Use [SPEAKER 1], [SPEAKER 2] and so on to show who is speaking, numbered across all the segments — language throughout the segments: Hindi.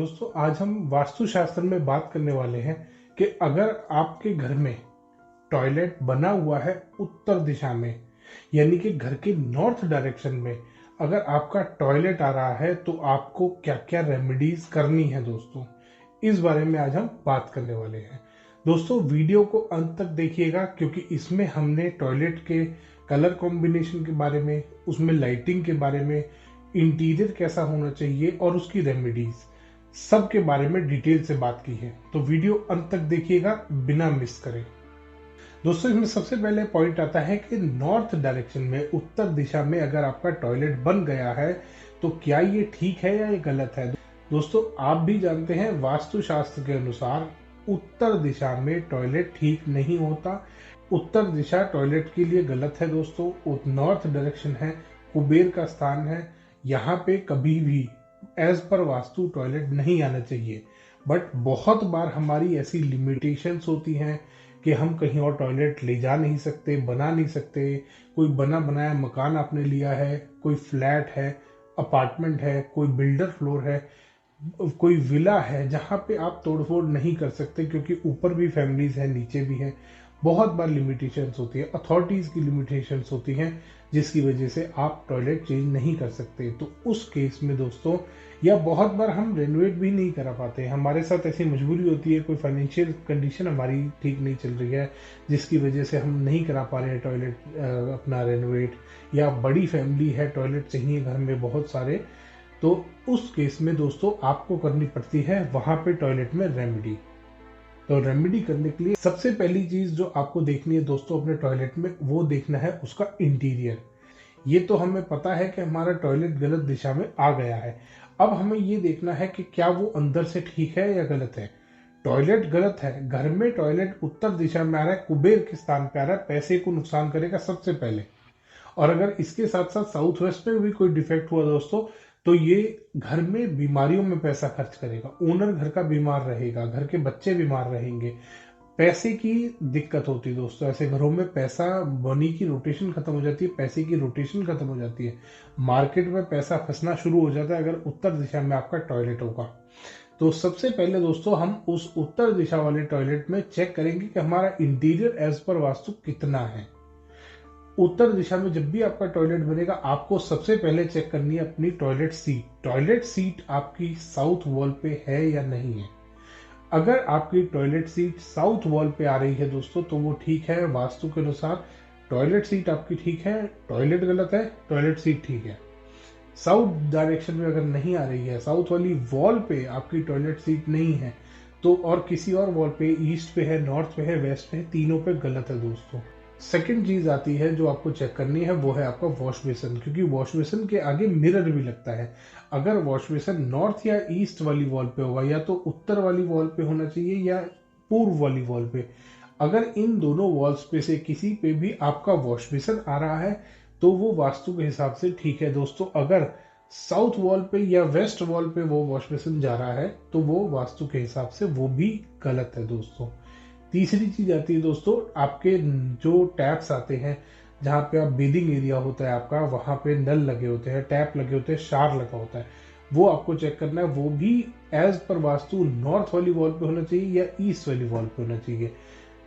[SPEAKER 1] दोस्तों आज हम वास्तुशास्त्र में बात करने वाले हैं कि अगर आपके घर में टॉयलेट बना हुआ है उत्तर दिशा में, यानी कि घर के नॉर्थ डायरेक्शन में अगर आपका टॉयलेट आ रहा है तो आपको क्या क्या रेमेडीज करनी है दोस्तों, इस बारे में आज हम बात करने वाले हैं। दोस्तों वीडियो को अंत तक देखिएगा क्योंकि इसमें हमने टॉयलेट के कलर कॉम्बिनेशन के बारे में, उसमें लाइटिंग के बारे में, इंटीरियर कैसा होना चाहिए और उसकी रेमेडीज सब के बारे में डिटेल से बात की है। तो वीडियो अंत तक देखिएगा बिना मिस करें। दोस्तों इसमें सबसे पहले पॉइंट आता है कि नॉर्थ डायरेक्शन में, उत्तर दिशा में अगर आपका टॉयलेट बन गया है तो क्या ये ठीक है या ये गलत है। दोस्तों आप भी जानते हैं वास्तुशास्त्र के अनुसार उत्तर दिशा में टॉयलेट ठीक नहीं होता। उत्तर दिशा टॉयलेट के लिए गलत है दोस्तों। नॉर्थ डायरेक्शन है, कुबेर का स्थान है, यहाँ पे कभी भी एज पर वास्तु टॉयलेट नहीं आना चाहिए। बट बहुत बार हमारी ऐसी लिमिटेशंस होती हैं कि हम कहीं और टॉयलेट ले जा नहीं सकते, बना नहीं सकते। कोई बना बनाया मकान आपने लिया है, कोई फ्लैट है, अपार्टमेंट है, कोई बिल्डर फ्लोर है, कोई विला है, जहाँ पे आप तोड़फोड़ नहीं कर सकते क्योंकि ऊपर भी फैमिलीज हैं, नीचे भी हैं। बहुत बार लिमिटेशंस होती है, अथॉरिटीज की लिमिटेशंस होती हैं जिसकी वजह से आप टॉयलेट चेंज नहीं कर सकते। तो उस केस में दोस्तों, या बहुत बार हम रेनोवेट भी नहीं करा पाते, हमारे साथ ऐसी मजबूरी होती है, कोई फाइनेंशियल कंडीशन हमारी ठीक नहीं चल रही है जिसकी वजह से हम नहीं करा पा रहे हैं टॉयलेट अपना रेनोवेट, या बड़ी फैमिली है, टॉयलेट चाहिए घर में बहुत सारे। तो उस केस में दोस्तों आपको करनी पड़ती है वहां पे टॉयलेट में रेमेडी। तो रेमेडी करने के लिए सबसे पहली चीज जो आपको देखनी है दोस्तों अपने टॉयलेट में, वो देखना है उसका इंटीरियर। ये तो हमें पता है कि हमारा टॉयलेट गलत दिशा में आ गया है। अब हमें ये देखना है कि क्या वो अंदर से ठीक है या गलत है। टॉयलेट गलत है, घर में टॉयलेट उत्तर दिशा में आ रहा है, कुबेर के स्थान पे आ रहा है, पैसे को नुकसान करेगा सबसे पहले। और अगर इसके साथ साथ साउथ वेस्ट में भी कोई डिफेक्ट हुआ दोस्तों, तो ये घर में बीमारियों में पैसा खर्च करेगा, ओनर घर का बीमार रहेगा, घर के बच्चे बीमार रहेंगे, पैसे की दिक्कत होती है दोस्तों। ऐसे घरों में पैसा, मनी की रोटेशन खत्म हो जाती है, पैसे की रोटेशन खत्म हो जाती है, मार्केट में पैसा फंसना शुरू हो जाता है अगर उत्तर दिशा में आपका टॉयलेट होगा। तो सबसे पहले दोस्तों हम उस उत्तर दिशा वाले टॉयलेट में चेक करेंगे कि हमारा इंटीरियर एज पर वास्तु कितना है। उत्तर दिशा में जब भी आपका टॉयलेट बनेगा, आपको सबसे पहले चेक करनी है अपनी टॉयलेट सीट। टॉयलेट सीट आपकी साउथ वॉल पे है या नहीं है। अगर आपकी टॉयलेट सीट साउथ वॉल पे आ रही है दोस्तों तो वो ठीक है वास्तु के अनुसार। टॉयलेट सीट आपकी ठीक है, टॉयलेट गलत है, टॉयलेट सीट ठीक है। साउथ डायरेक्शन में अगर नहीं आ रही है, साउथ वाली वॉल पे आपकी टॉयलेट सीट नहीं है, तो और किसी और वॉल पे, ईस्ट पे है, नॉर्थ पे है, वेस्ट पे है, तीनों पे गलत है दोस्तों। सेकंड चीज आती है जो आपको चेक करनी है, वो है आपका वॉश बेसिन, क्योंकि वॉश बेसिन के आगे मिरर भी लगता है। अगर वॉश बेसिन नॉर्थ या ईस्ट वाली वॉल पे होगा, या तो उत्तर वाली वॉल पे होना चाहिए या पूर्व वाली वॉल पे। अगर इन दोनों वॉल्स पे से किसी पे भी आपका वॉश बेसिन आ रहा है तो वो वास्तु के हिसाब से ठीक है दोस्तों। अगर साउथ वॉल पे या वेस्ट वॉल पे वो वॉश बेसिन जा रहा है तो वो वास्तु के हिसाब से वो भी गलत है दोस्तों। तीसरी चीज आती है दोस्तों, आपके जो टैप्स आते हैं, जहाँ पे आप बेदिंग एरिया होता है आपका, वहां पे नल लगे होते हैं, टैप लगे होते हैं, शार लगा होता है, वो आपको चेक करना है। वो भी एज पर वास्तु नॉर्थ वाली वॉल पे होना चाहिए या ईस्ट वाली वॉल पे होना चाहिए।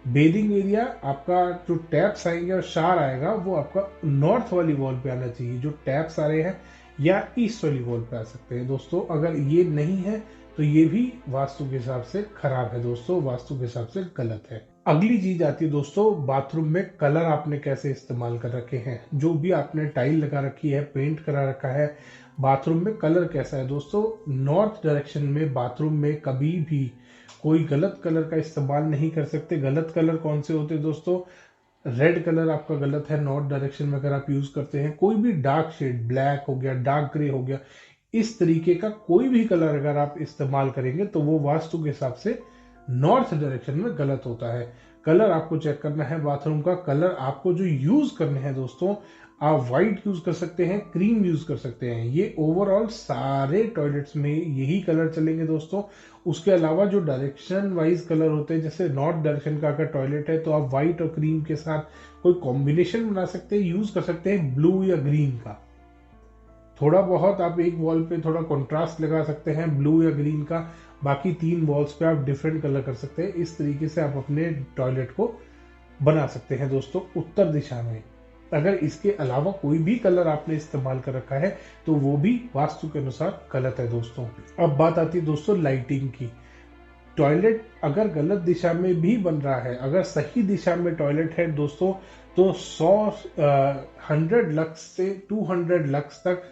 [SPEAKER 1] बेदिंग एरिया आपका, जो टैप्स आएंगे और शार आएगा, वो आपका नॉर्थ वाली वॉल पे आना चाहिए। जो टैप्स आ रहे हैं या ईस्ट वाली वॉल पे आ सकते हैं दोस्तों। अगर ये नहीं है तो ये भी वास्तु के हिसाब से खराब है दोस्तों, वास्तु के हिसाब से गलत है। अगली चीज आती है दोस्तों, बाथरूम में कलर आपने कैसे इस्तेमाल कर रखे हैं। जो भी आपने टाइल लगा रखी है, पेंट करा रखा है, बाथरूम में कलर कैसा है दोस्तों। नॉर्थ डायरेक्शन में बाथरूम में कभी भी कोई गलत कलर का इस्तेमाल नहीं कर सकते। गलत कलर कौन से होते हैं दोस्तों, रेड कलर आपका गलत है नॉर्थ डायरेक्शन में अगर आप यूज करते हैं। कोई भी डार्क शेड, ब्लैक हो गया, डार्क ग्रे हो गया, इस तरीके का कोई भी कलर अगर आप इस्तेमाल करेंगे तो वो वास्तु के हिसाब से नॉर्थ डायरेक्शन में गलत होता है। कलर आपको चेक करना है बाथरूम का। कलर आपको जो यूज करने हैं दोस्तों, आप व्हाइट यूज कर सकते हैं, क्रीम यूज कर सकते हैं। ये ओवरऑल सारे टॉयलेट्स में यही कलर चलेंगे दोस्तों। उसके अलावा जो डायरेक्शन वाइज कलर होते हैं, जैसे नॉर्थ डायरेक्शन का अगर टॉयलेट है तो आप व्हाइट और क्रीम के साथ कोई कॉम्बिनेशन बना सकते हैं, यूज कर सकते हैं ब्लू या ग्रीन का। थोड़ा बहुत आप एक वॉल पे थोड़ा कंट्रास्ट लगा सकते हैं ब्लू या ग्रीन का, बाकी 3 वॉल्स पे आप डिफरेंट कलर कर सकते हैं। इस तरीके से आप अपने टॉयलेट को बना सकते हैं दोस्तों उत्तर दिशा में। अगर इसके अलावा कोई भी कलर आपने इस्तेमाल कर रखा है तो वो भी वास्तु के अनुसार गलत है दोस्तों। अब बात आती है दोस्तों लाइटिंग की। टॉयलेट अगर गलत दिशा में भी बन रहा है, अगर सही दिशा में टॉयलेट है दोस्तों, तो 100 लक्स से 200 लक्स तक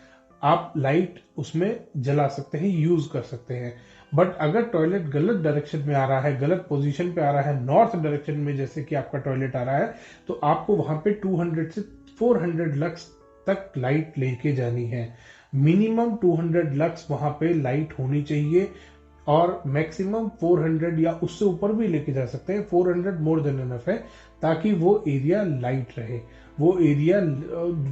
[SPEAKER 1] आप लाइट उसमें जला सकते हैं, यूज कर सकते हैं। बट अगर टॉयलेट गलत डायरेक्शन में आ रहा है, गलत पोजीशन पे आ रहा है, नॉर्थ डायरेक्शन में जैसे कि आपका टॉयलेट आ रहा है, तो आपको वहां पे 200 से 400 लक्स तक लाइट लेके जानी है। मिनिमम 200 लक्स वहां पे लाइट होनी चाहिए और मैक्सिमम 400 या उससे ऊपर भी लेके जा सकते हैं। 400 मोर देन इनफ है, ताकि वो एरिया लाइट रहे। वो एरिया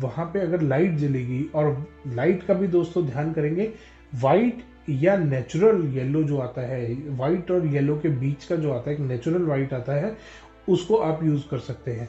[SPEAKER 1] वहां पे अगर लाइट जलेगी, और लाइट का भी दोस्तों ध्यान करेंगे, व्हाइट या नेचुरल येलो जो आता है, व्हाइट और येलो के बीच का जो आता है, एक नेचुरल व्हाइट आता है, उसको आप यूज कर सकते हैं।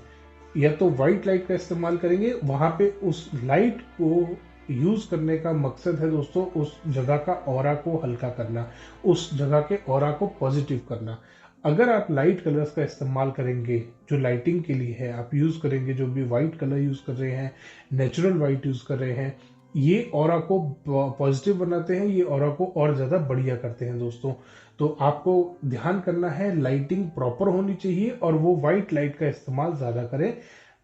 [SPEAKER 1] या तो व्हाइट लाइट का इस्तेमाल करेंगे, वहां पे उस लाइट को यूज करने का मकसद है दोस्तों उस जगह का ऑरा को हल्का करना, उस जगह के ऑरा को पॉजिटिव करना। अगर आप लाइट कलर्स का इस्तेमाल करेंगे जो लाइटिंग के लिए है, आप यूज करेंगे, जो भी व्हाइट कलर यूज कर रहे हैं, नेचुरल व्हाइट यूज कर रहे हैं, ये ऑरा को पॉजिटिव बनाते हैं, ये ऑरा को और ज्यादा बढ़िया करते हैं दोस्तों। तो आपको ध्यान करना है, लाइटिंग प्रॉपर होनी चाहिए और वो व्हाइट लाइट का इस्तेमाल ज्यादा करें,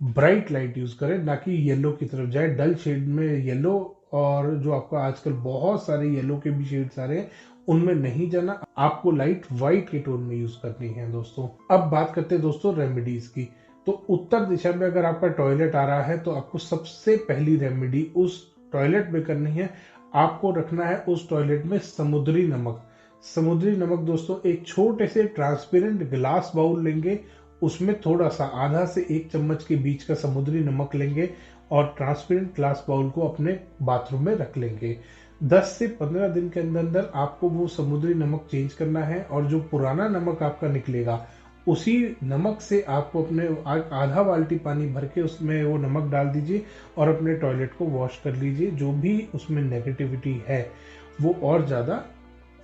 [SPEAKER 1] ब्राइट लाइट यूज करें, ना कि येलो की तरफ जाए। डल शेड में येलो, और जो आपका आजकल बहुत सारे येलो के भी शेड्स आ रहे हैं, उनमें नहीं जाना। आपको लाइट व्हाइट के टोन में यूज करनी है दोस्तों। अब बात करते हैं दोस्तों रेमेडीज की। तो उत्तर दिशा में अगर आपका टॉयलेट आ रहा है तो आपको सबसे पहली रेमेडी उस टॉयलेट में करनी है, आपको रखना है उस टॉयलेट में समुद्री नमक। समुद्री नमक दोस्तों, एक छोटे से ट्रांसपेरेंट ग्लास बाउल लेंगे, उसमें थोड़ा सा आधा से 1 चम्मच के बीच का समुद्री नमक लेंगे और ट्रांसपेरेंट ग्लास बाउल को अपने बाथरूम में रख लेंगे। 10 से 15 दिन के अंदर अंदर आपको वो समुद्री नमक चेंज करना है, और जो पुराना नमक आपका निकलेगा उसी नमक से आपको अपने आधा बाल्टी पानी भर के उसमें वो नमक डाल दीजिए और अपने टॉयलेट को वॉश कर लीजिए। जो भी उसमें नेगेटिविटी है वो और ज्यादा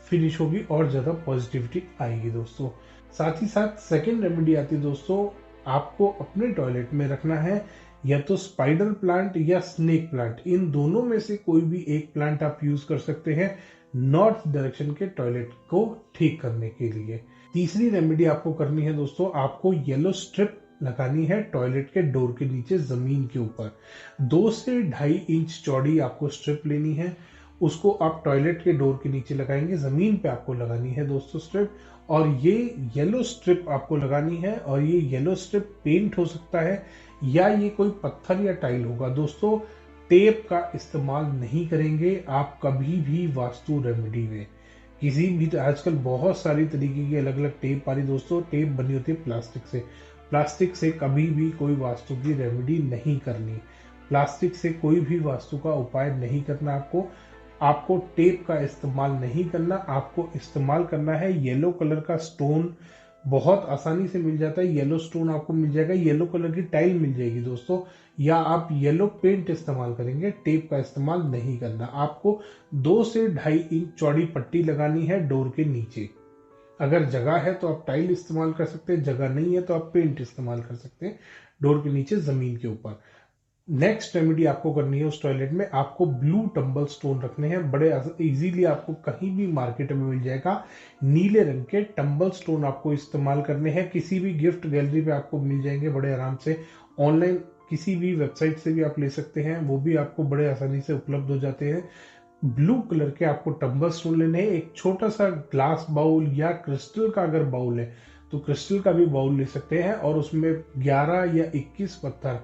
[SPEAKER 1] फिनिश होगी और ज्यादा पॉजिटिविटी आएगी दोस्तों। साथ ही साथ सेकेंड रेमेडी आती है दोस्तों, आपको अपने टॉयलेट में रखना है या तो स्पाइडर प्लांट या स्नेक प्लांट। इन दोनों में से कोई भी एक प्लांट आप यूज कर सकते हैं नॉर्थ डायरेक्शन के टॉयलेट को ठीक करने के लिए। तीसरी रेमेडी आपको करनी है दोस्तों, आपको येलो स्ट्रिप लगानी है टॉयलेट के डोर के नीचे, जमीन के ऊपर। 2 से 2.5 इंच चौड़ी आपको स्ट्रिप लेनी है, उसको आप टॉयलेट के डोर के नीचे लगाएंगे, जमीन पे आपको लगानी है दोस्तों स्ट्रिप। और ये येलो स्ट्रिप आपको लगानी है, और ये येलो स्ट्रिप पेंट हो सकता है या ये कोई पत्थर या टाइल होगा दोस्तों। टेप का इस्तेमाल नहीं करेंगे आप कभी भी वास्तु रेमेडी में। किसी भी, आजकल बहुत सारी तरीके की अलग अलग टेप आ रही दोस्तों। टेप बनी होती है प्लास्टिक से, प्लास्टिक से कभी भी कोई वास्तु की रेमेडी नहीं करनी, प्लास्टिक से कोई भी वास्तु का उपाय नहीं करना। आपको टेप का इस्तेमाल नहीं करना, आपको इस्तेमाल करना है येलो कलर का स्टोन। बहुत आसानी से मिल जाता है, येलो स्टोन आपको मिल जाएगा, येलो कलर की टाइल मिल जाएगी दोस्तों, या आप येलो पेंट इस्तेमाल करेंगे। टेप का इस्तेमाल नहीं करना। आपको 2 से 2.5 इंच चौड़ी पट्टी लगानी है डोर के नीचे। अगर जगह है तो आप टाइल इस्तेमाल कर सकते हैं, जगह नहीं है तो आप पेंट इस्तेमाल कर सकते हैं डोर के नीचे, जमीन के ऊपर। नेक्स्ट रेमेडी आपको करनी है उस टॉयलेट में, आपको ब्लू टंबल स्टोन रखने हैं। बड़े इजीली आपको कहीं भी मार्केट में मिल जाएगा, नीले रंग के टंबल स्टोन आपको इस्तेमाल करने हैं। किसी भी गिफ्ट गैलरी पे आपको मिल जाएंगे बड़े आराम से, ऑनलाइन किसी भी वेबसाइट से भी आप ले सकते हैं, वो भी आपको बड़े आसानी से उपलब्ध हो जाते हैं। ब्लू कलर के आपको टंबल स्टोन लेने हैं। एक छोटा सा ग्लास बाउल या क्रिस्टल का अगर बाउल है तो क्रिस्टल का भी बाउल ले सकते हैं, और उसमें 11 या 21 पत्थर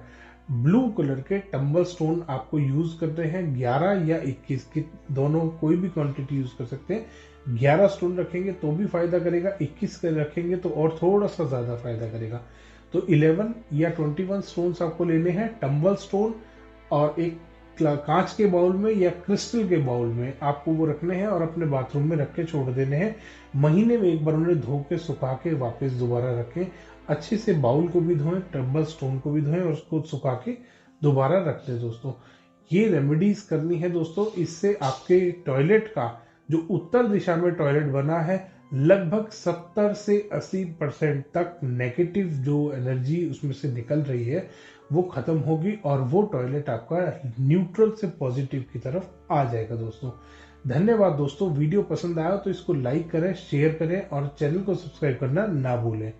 [SPEAKER 1] ब्लू कलर के टंबल स्टोन आपको यूज करते हैं। 11 या 21 की दोनों कोई भी क्वांटिटी यूज कर सकते हैं। 11 स्टोन रखेंगे तो भी फायदा करेगा, 21 के रखेंगे तो और थोड़ा सा ज्यादा फायदा करेगा। तो 11 या 21 स्टोन्स आपको लेने हैं, टंबल स्टोन, और एक कांच के बाउल में या क्रिस्टल के बाउल में आपको वो रखने हैं और अपने बाथरूम में रख के छोड़ देने हैं। महीने में एक बार उन्हें धो के सुखा के वापस दोबारा रखें। अच्छे से बाउल को भी धोएं, टंबल स्टोन को भी धोएं और उसको सुखा के दोबारा रख दें दोस्तों। ये रेमेडीज करनी है दोस्तों। इससे आपके टॉयलेट का जो उत्तर दिशा में टॉयलेट बना है, लगभग 70 से 80% तक नेगेटिव जो एनर्जी उसमें से निकल रही है वो खत्म होगी और वो टॉयलेट आपका न्यूट्रल से पॉजिटिव की तरफ आ जाएगा दोस्तों। धन्यवाद दोस्तों। वीडियो पसंद आया तो इसको लाइक करें, शेयर करें और चैनल को सब्सक्राइब करना ना भूलें।